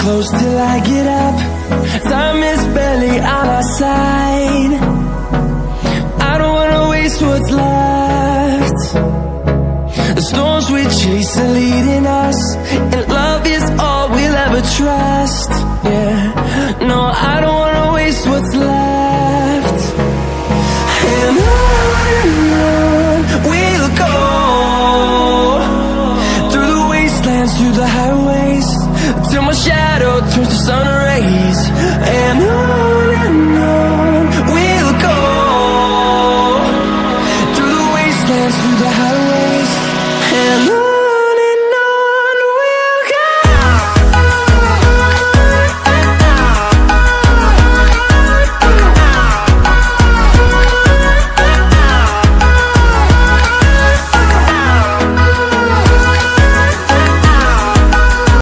close till I get up. Time is barely on our side. I don't wanna waste what's left. The storms we chase are leading us, and love is all we'll ever trust. Yeah, no, I don't wanna waste what's left. And on we'll go, through the wastelands, through the highways, till my shadow turns to sun rays. And on